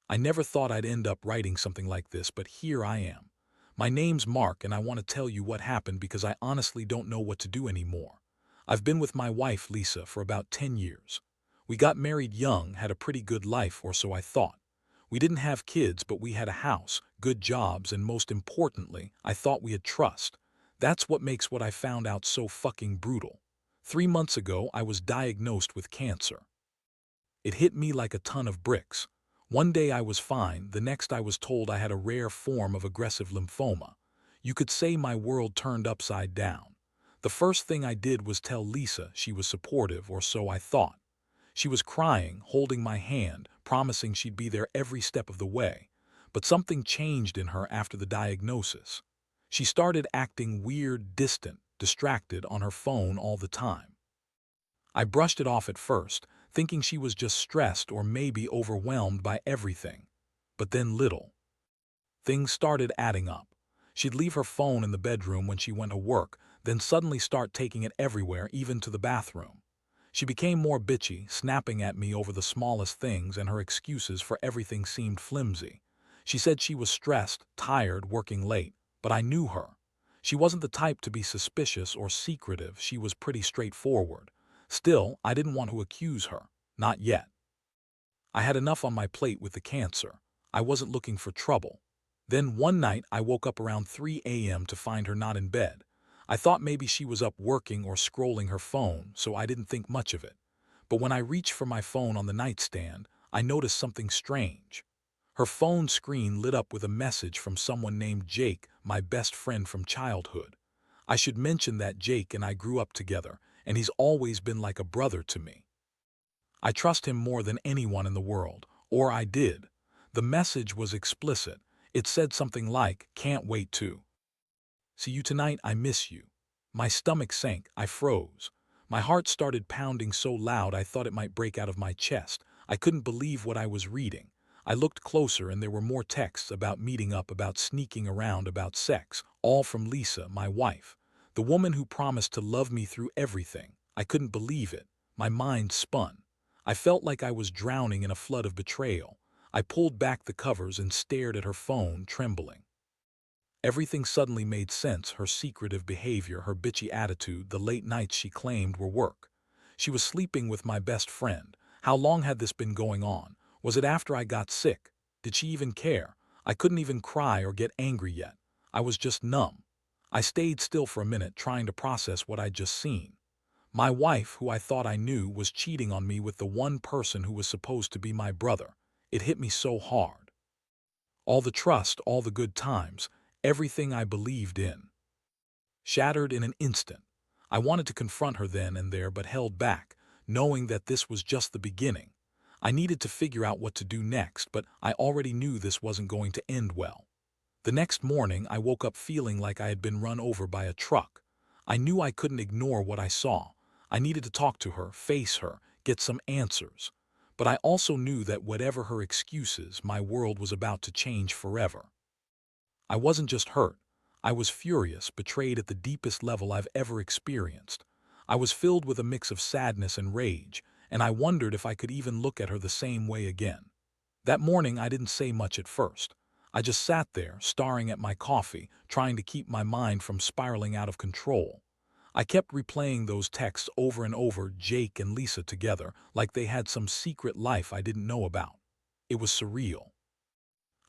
I never thought I'd end up writing something like this, but here I am. My name's Mark, and I want to tell you what happened because I honestly don't know what to do anymore. I've been with my wife, Lisa, for about 10 years. We got married young, had a pretty good life, or so I thought. We didn't have kids, but we had a house, good jobs, and most importantly, I thought we had trust. That's what makes what I found out so fucking brutal. 3 months ago, I was diagnosed with cancer. It hit me like a ton of bricks. One day I was fine, the next I was told I had a rare form of aggressive lymphoma. You could say my world turned upside down. The first thing I did was tell Lisa. She was supportive, or so I thought. She was crying, holding my hand, promising she'd be there every step of the way. But something changed in her after the diagnosis. She started acting weird, distant, distracted on her phone all the time. I brushed it off at first, thinking she was just stressed or maybe overwhelmed by everything. But then things started adding up. She'd leave her phone in the bedroom when she went to work, then suddenly start taking it everywhere, even to the bathroom. She became more bitchy, snapping at me over the smallest things, and her excuses for everything seemed flimsy. She said she was stressed, tired, working late, but I knew her. She wasn't the type to be suspicious or secretive. She was pretty straightforward. Still, I didn't want to accuse her. Not yet. I had enough on my plate with the cancer. I wasn't looking for trouble. Then one night I woke up around 3 a.m. to find her not in bed. I thought maybe she was up working or scrolling her phone, so I didn't think much of it. But when I reached for my phone on the nightstand, I noticed something strange. Her phone screen lit up with a message from someone named Jake, my best friend from childhood. I should mention that Jake and I grew up together, and he's always been like a brother to me. I trust him more than anyone in the world, or I did. The message was explicit. It said something like, "Can't wait to see you tonight, I miss you." My stomach sank, I froze. My heart started pounding so loud I thought it might break out of my chest. I couldn't believe what I was reading. I looked closer and there were more texts about meeting up, about sneaking around, about sex, all from Lisa, my wife. The woman who promised to love me through everything. I couldn't believe it. My mind spun. I felt like I was drowning in a flood of betrayal. I pulled back the covers and stared at her phone, trembling. Everything suddenly made sense: her secretive behavior, her bitchy attitude, the late nights she claimed were work. She was sleeping with my best friend. How long had this been going on? Was it after I got sick? Did she even care? I couldn't even cry or get angry yet. I was just numb. I stayed still for a minute, trying to process what I'd just seen. My wife, who I thought I knew, was cheating on me with the one person who was supposed to be my brother. It hit me so hard. All the trust, all the good times, everything I believed in, shattered in an instant. I wanted to confront her then and there, but held back, knowing that this was just the beginning. I needed to figure out what to do next, but I already knew this wasn't going to end well. The next morning, I woke up feeling like I had been run over by a truck. I knew I couldn't ignore what I saw. I needed to talk to her, face her, get some answers. But I also knew that whatever her excuses, my world was about to change forever. I wasn't just hurt. I was furious, betrayed at the deepest level I've ever experienced. I was filled with a mix of sadness and rage, and I wondered if I could even look at her the same way again. That morning, I didn't say much at first. I just sat there, staring at my coffee, trying to keep my mind from spiraling out of control. I kept replaying those texts over and over, Jake and Lisa together, like they had some secret life I didn't know about. It was surreal.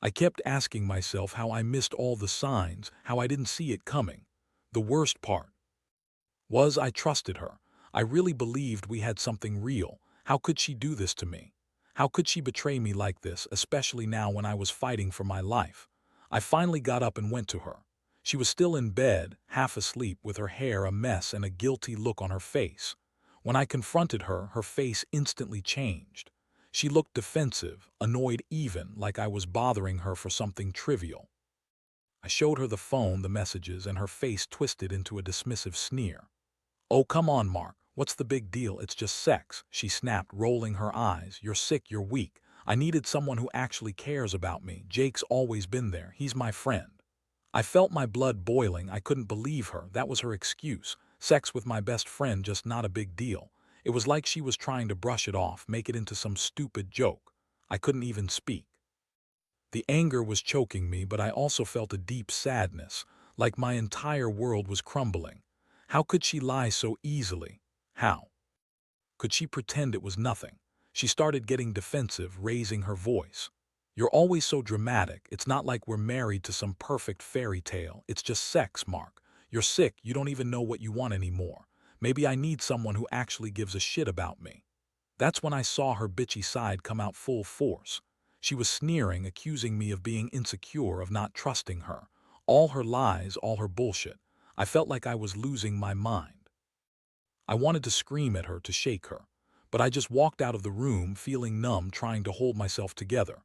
I kept asking myself how I missed all the signs, how I didn't see it coming. The worst part was I trusted her. I really believed we had something real. How could she do this to me? How could she betray me like this, especially now when I was fighting for my life? I finally got up and went to her. She was still in bed, half asleep, with her hair a mess and a guilty look on her face. When I confronted her, her face instantly changed. She looked defensive, annoyed, even like I was bothering her for something trivial. I showed her the phone, the messages, and her face twisted into a dismissive sneer. "Oh, come on, Mark. What's the big deal? It's just sex," she snapped, rolling her eyes. "You're sick, you're weak. I needed someone who actually cares about me. Jake's always been there. He's my friend." I felt my blood boiling. I couldn't believe her. That was her excuse. Sex with my best friend, just not a big deal. It was like she was trying to brush it off, make it into some stupid joke. I couldn't even speak. The anger was choking me, but I also felt a deep sadness, like my entire world was crumbling. How could she lie so easily? How could she pretend it was nothing? She started getting defensive, raising her voice. You're always so dramatic. It's not like we're married to some perfect fairy tale. It's just sex, Mark. You're sick. You don't even know what you want anymore. Maybe I need someone who actually gives a shit about me. That's when I saw her bitchy side come out full force. She was sneering, accusing me of being insecure, of not trusting her. All her lies, all her bullshit. I felt like I was losing my mind. I wanted to scream at her, to shake her. But I just walked out of the room, feeling numb, trying to hold myself together.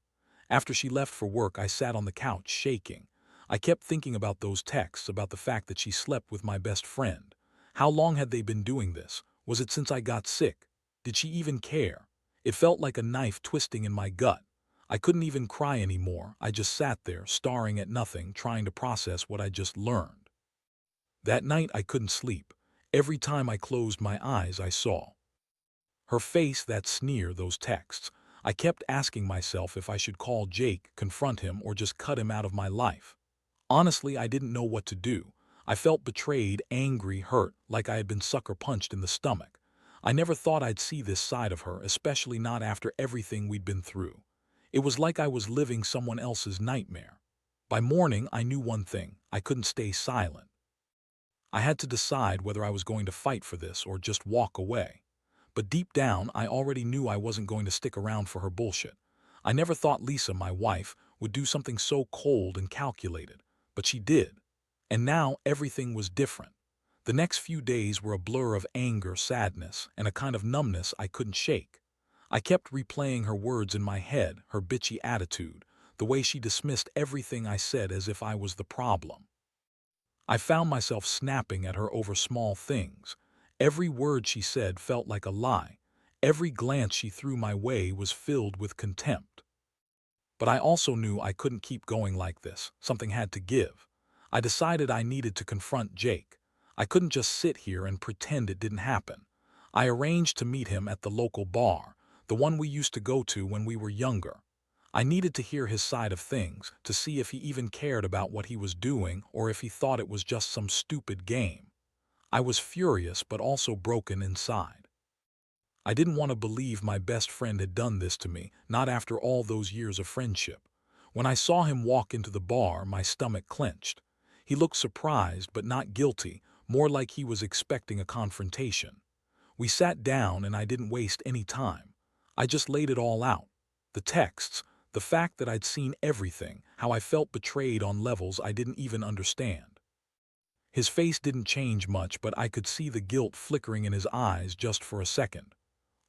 After she left for work, I sat on the couch, shaking. I kept thinking about those texts, about the fact that she slept with my best friend. How long had they been doing this? Was it since I got sick? Did she even care? It felt like a knife twisting in my gut. I couldn't even cry anymore. I just sat there, staring at nothing, trying to process what I just learned. That night I couldn't sleep. Every time I closed my eyes, I saw her face, that sneer, those texts. I kept asking myself if I should call Jake, confront him, or just cut him out of my life. Honestly, I didn't know what to do. I felt betrayed, angry, hurt, like I had been sucker punched in the stomach. I never thought I'd see this side of her, especially not after everything we'd been through. It was like I was living someone else's nightmare. By morning, I knew one thing: I couldn't stay silent. I had to decide whether I was going to fight for this or just walk away. But deep down, I already knew I wasn't going to stick around for her bullshit. I never thought Lisa, my wife, would do something so cold and calculated, but she did. And now everything was different. The next few days were a blur of anger, sadness, and a kind of numbness I couldn't shake. I kept replaying her words in my head, her bitchy attitude, the way she dismissed everything I said as if I was the problem. I found myself snapping at her over small things. Every word she said felt like a lie. Every glance she threw my way was filled with contempt. But I also knew I couldn't keep going like this. Something had to give. I decided I needed to confront Jake. I couldn't just sit here and pretend it didn't happen. I arranged to meet him at the local bar, the one we used to go to when we were younger. I needed to hear his side of things, to see if he even cared about what he was doing or if he thought it was just some stupid game. I was furious but also broken inside. I didn't want to believe my best friend had done this to me, not after all those years of friendship. When I saw him walk into the bar, my stomach clenched. He looked surprised but not guilty, more like he was expecting a confrontation. We sat down and I didn't waste any time. I just laid it all out. The texts, the fact that I'd seen everything, how I felt betrayed on levels I didn't even understand. His face didn't change much, but I could see the guilt flickering in his eyes just for a second.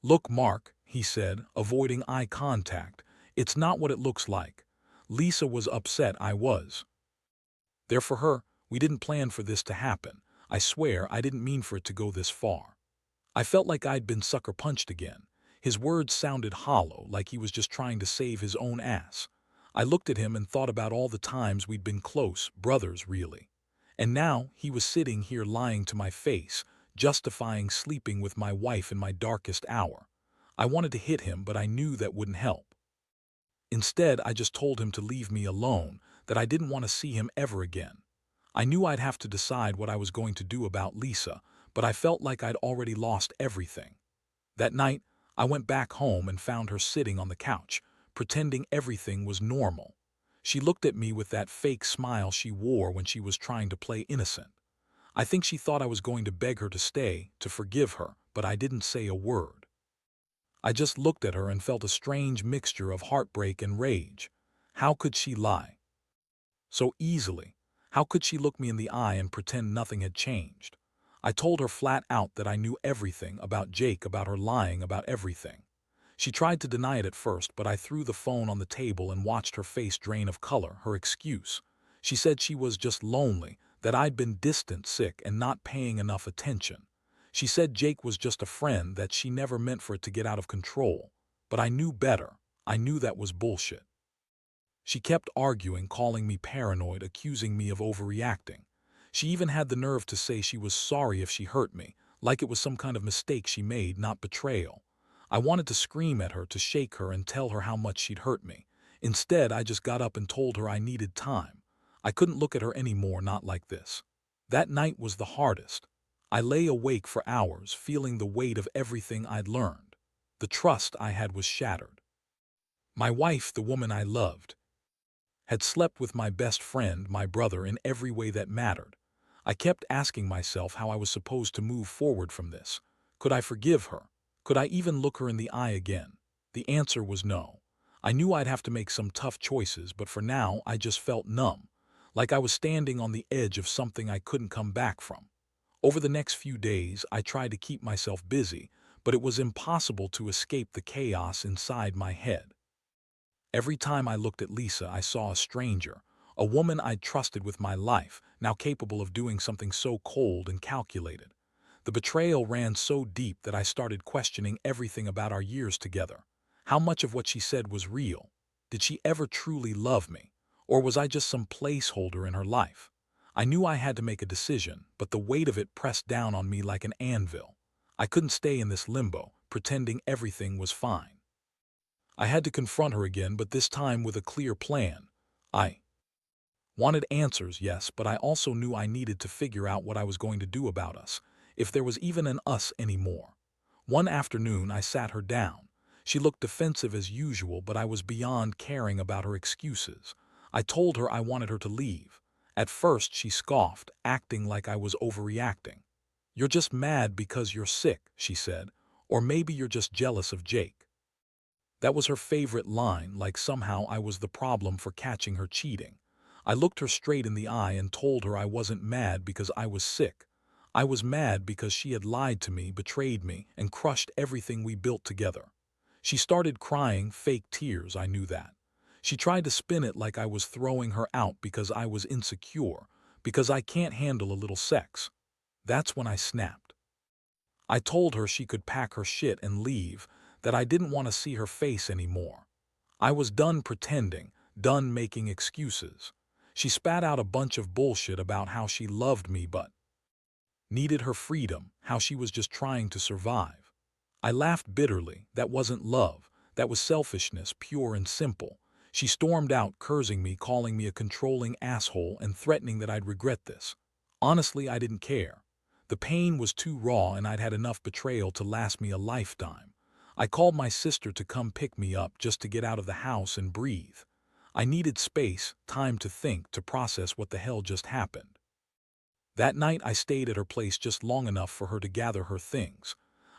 "Look, Mark," he said, avoiding eye contact, "it's not what it looks like. Lisa was upset, I was there for her. We didn't plan for this to happen. I swear I didn't mean for it to go this far." I felt like I'd been sucker punched again. His words sounded hollow, like he was just trying to save his own ass. I looked at him and thought about all the times we'd been close, brothers really. And now he was sitting here lying to my face, justifying sleeping with my wife in my darkest hour. I wanted to hit him, but I knew that wouldn't help. Instead, I just told him to leave me alone, that I didn't want to see him ever again. I knew I'd have to decide what I was going to do about Lisa, but I felt like I'd already lost everything. That night, I went back home and found her sitting on the couch, pretending everything was normal. She looked at me with that fake smile she wore when she was trying to play innocent. I think she thought I was going to beg her to stay, to forgive her, but I didn't say a word. I just looked at her and felt a strange mixture of heartbreak and rage. How could she lie so easily? How could she look me in the eye and pretend nothing had changed? I told her flat out that I knew everything about Jake, about her lying, about everything. She tried to deny it at first, but I threw the phone on the table and watched her face drain of color, her excuse. She said she was just lonely, that I'd been distant, sick, and not paying enough attention. She said Jake was just a friend, that she never meant for it to get out of control. But I knew better. I knew that was bullshit. She kept arguing, calling me paranoid, accusing me of overreacting. She even had the nerve to say she was sorry if she hurt me, like it was some kind of mistake she made, not betrayal. I wanted to scream at her, to shake her and tell her how much she'd hurt me. Instead, I just got up and told her I needed time. I couldn't look at her anymore, not like this. That night was the hardest. I lay awake for hours, feeling the weight of everything I'd learned. The trust I had was shattered. My wife, the woman I loved, had slept with my best friend, my brother, in every way that mattered. I kept asking myself how I was supposed to move forward from this. Could I forgive her? Could I even look her in the eye again? The answer was no. I knew I'd have to make some tough choices, but for now I just felt numb, like I was standing on the edge of something I couldn't come back from. Over the next few days, I tried to keep myself busy, but it was impossible to escape the chaos inside my head. Every time I looked at Lisa, I saw a stranger, a woman I'd trusted with my life, now capable of doing something so cold and calculated. The betrayal ran so deep that I started questioning everything about our years together. How much of what she said was real? Did she ever truly love me? Or was I just some placeholder in her life? I knew I had to make a decision, but the weight of it pressed down on me like an anvil. I couldn't stay in this limbo, pretending everything was fine. I had to confront her again, but this time with a clear plan. I wanted answers, yes, but I also knew I needed to figure out what I was going to do about us, if there was even an us anymore. One afternoon, I sat her down. She looked defensive as usual, but I was beyond caring about her excuses. I told her I wanted her to leave. At first, she scoffed, acting like I was overreacting. "You're just mad because you're sick," she said, "or maybe you're just jealous of Jake." That was her favorite line, like somehow I was the problem for catching her cheating. I looked her straight in the eye and told her I wasn't mad because I was sick. I was mad because she had lied to me, betrayed me, and crushed everything we built together. She started crying, fake tears, I knew that. She tried to spin it like I was throwing her out because I was insecure, because I can't handle a little sex. That's when I snapped. I told her she could pack her shit and leave, that I didn't want to see her face anymore. I was done pretending, done making excuses. She spat out a bunch of bullshit about how she loved me but needed her freedom, how she was just trying to survive. I laughed bitterly. That wasn't love. That was selfishness, pure and simple. She stormed out, cursing me, calling me a controlling asshole, and threatening that I'd regret this. Honestly, I didn't care. The pain was too raw, and I'd had enough betrayal to last me a lifetime. I called my sister to come pick me up just to get out of the house and breathe. I needed space, time to think, to process what the hell just happened. That night I stayed at her place just long enough for her to gather her things.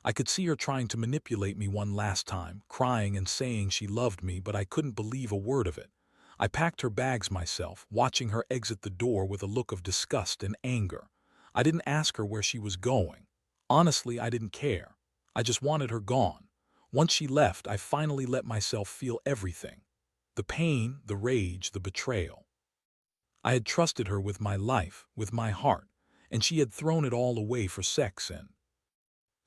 I could see her trying to manipulate me one last time, crying and saying she loved me, but I couldn't believe a word of it. I packed her bags myself, watching her exit the door with a look of disgust and anger. I didn't ask her where she was going. Honestly, I didn't care. I just wanted her gone. Once she left, I finally let myself feel everything. The pain, the rage, the betrayal. I had trusted her with my life, with my heart, and she had thrown it all away for sex and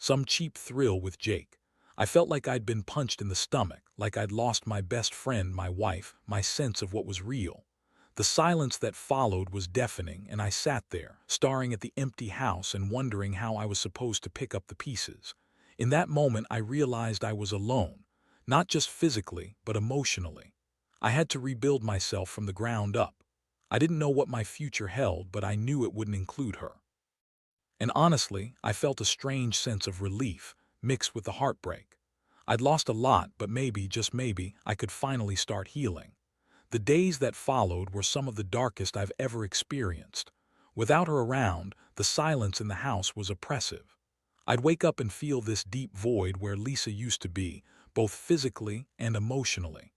some cheap thrill with Jake. I felt like I'd been punched in the stomach, like I'd lost my best friend, my wife, my sense of what was real. The silence that followed was deafening, and I sat there, staring at the empty house and wondering how I was supposed to pick up the pieces. In that moment, I realized I was alone, not just physically, but emotionally. I had to rebuild myself from the ground up. I didn't know what my future held, but I knew it wouldn't include her. And honestly, I felt a strange sense of relief, mixed with the heartbreak. I'd lost a lot, but maybe, just maybe, I could finally start healing. The days that followed were some of the darkest I've ever experienced. Without her around, the silence in the house was oppressive. I'd wake up and feel this deep void where Lisa used to be, both physically and emotionally.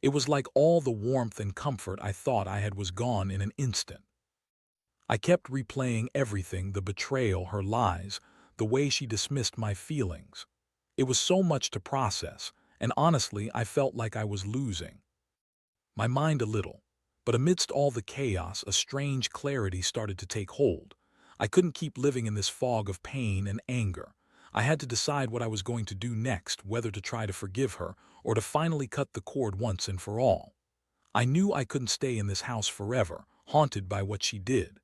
It was like all the warmth and comfort I thought I had was gone in an instant. I kept replaying everything, the betrayal, her lies, the way she dismissed my feelings. It was so much to process, and honestly, I felt like I was losing my mind a little. But amidst all the chaos, a strange clarity started to take hold. I couldn't keep living in this fog of pain and anger. I had to decide what I was going to do next, whether to try to forgive her or to finally cut the cord once and for all. I knew I couldn't stay in this house forever, haunted by what she did.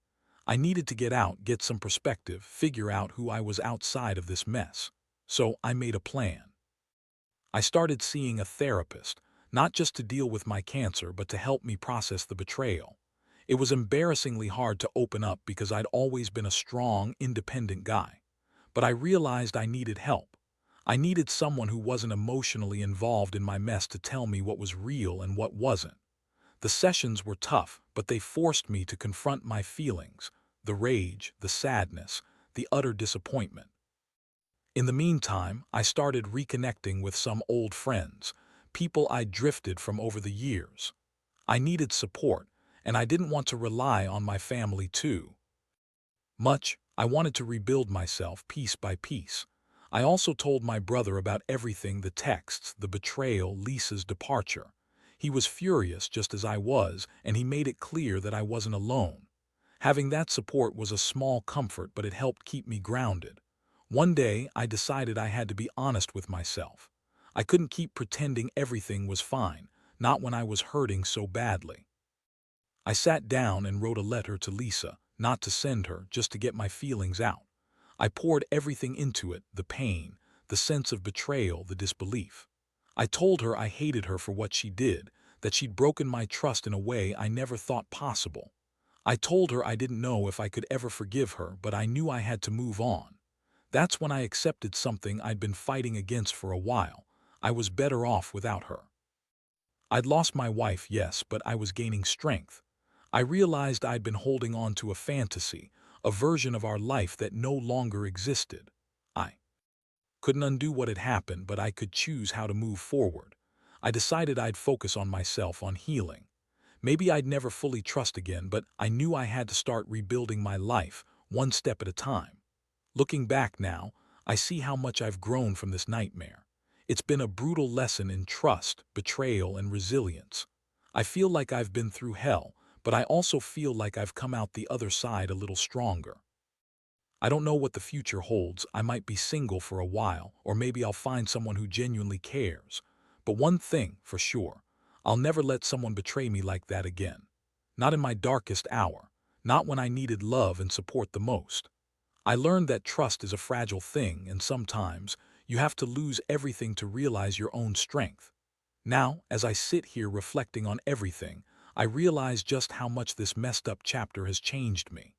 I needed to get out, get some perspective, figure out who I was outside of this mess. So I made a plan. I started seeing a therapist, not just to deal with my cancer, but to help me process the betrayal. It was embarrassingly hard to open up because I'd always been a strong, independent guy. But I realized I needed help. I needed someone who wasn't emotionally involved in my mess to tell me what was real and what wasn't. The sessions were tough, but they forced me to confront my feelings, the rage, the sadness, the utter disappointment. In the meantime, I started reconnecting with some old friends, people I'd drifted from over the years. I needed support, and I didn't want to rely on my family too much. I wanted to rebuild myself piece by piece. I also told my brother about everything: the texts, the betrayal, Lisa's departure. He was furious just as I was, and he made it clear that I wasn't alone. Having that support was a small comfort, but it helped keep me grounded. One day, I decided I had to be honest with myself. I couldn't keep pretending everything was fine, not when I was hurting so badly. I sat down and wrote a letter to Lisa, not to send her, just to get my feelings out. I poured everything into it: the pain, the sense of betrayal, the disbelief. I told her I hated her for what she did, that she'd broken my trust in a way I never thought possible. I told her I didn't know if I could ever forgive her, but I knew I had to move on. That's when I accepted something I'd been fighting against for a while. I was better off without her. I'd lost my wife, yes, but I was gaining strength. I realized I'd been holding on to a fantasy, a version of our life that no longer existed. I couldn't undo what had happened, but I could choose how to move forward. I decided I'd focus on myself, on healing. Maybe I'd never fully trust again, but I knew I had to start rebuilding my life, one step at a time. Looking back now, I see how much I've grown from this nightmare. It's been a brutal lesson in trust, betrayal, and resilience. I feel like I've been through hell, but I also feel like I've come out the other side a little stronger. I don't know what the future holds. I might be single for a while, or maybe I'll find someone who genuinely cares. But one thing for sure, I'll never let someone betray me like that again. Not in my darkest hour, not when I needed love and support the most. I learned that trust is a fragile thing, and sometimes you have to lose everything to realize your own strength. Now, as I sit here reflecting on everything, I realize just how much this messed up chapter has changed me.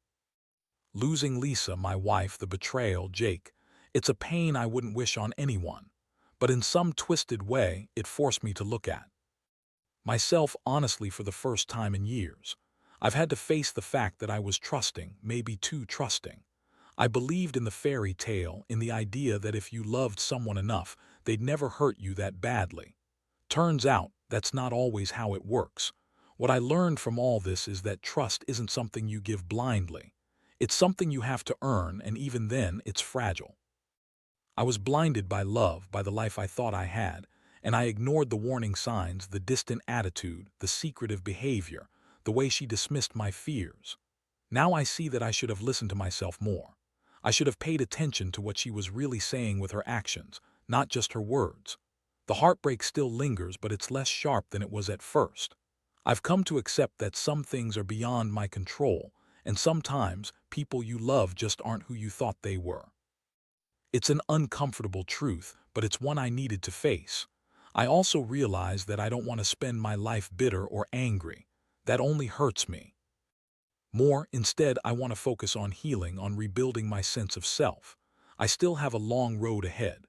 Losing Lisa, my wife, the betrayal, Jake, it's a pain I wouldn't wish on anyone. But in some twisted way, it forced me to look at myself honestly for the first time in years. I've had to face the fact that I was trusting, maybe too trusting. I believed in the fairy tale, in the idea that if you loved someone enough, they'd never hurt you that badly. Turns out, that's not always how it works. What I learned from all this is that trust isn't something you give blindly. It's something you have to earn, and even then, it's fragile. I was blinded by love, by the life I thought I had, and I ignored the warning signs, the distant attitude, the secretive behavior, the way she dismissed my fears. Now I see that I should have listened to myself more. I should have paid attention to what she was really saying with her actions, not just her words. The heartbreak still lingers, but it's less sharp than it was at first. I've come to accept that some things are beyond my control, and sometimes people you love just aren't who you thought they were. It's an uncomfortable truth, but it's one I needed to face. I also realize that I don't want to spend my life bitter or angry. That only hurts me more. Instead, I want to focus on healing, on rebuilding my sense of self. I still have a long road ahead.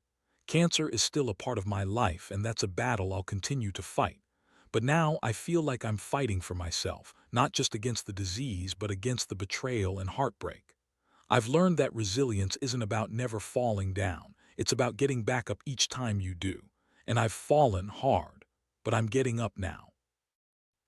Cancer is still a part of my life, and that's a battle I'll continue to fight. But now I feel like I'm fighting for myself, not just against the disease, but against the betrayal and heartbreak. I've learned that resilience isn't about never falling down. It's about getting back up each time you do. And I've fallen hard, but I'm getting up now.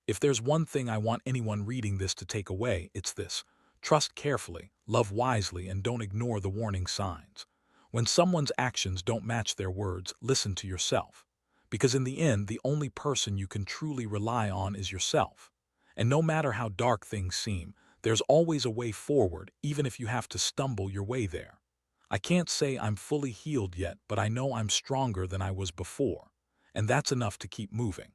If there's one thing I want anyone reading this to take away, it's this: trust carefully, love wisely, and don't ignore the warning signs. When someone's actions don't match their words, listen to yourself. Because in the end, the only person you can truly rely on is yourself. And no matter how dark things seem, there's always a way forward, even if you have to stumble your way there. I can't say I'm fully healed yet, but I know I'm stronger than I was before. And that's enough to keep moving.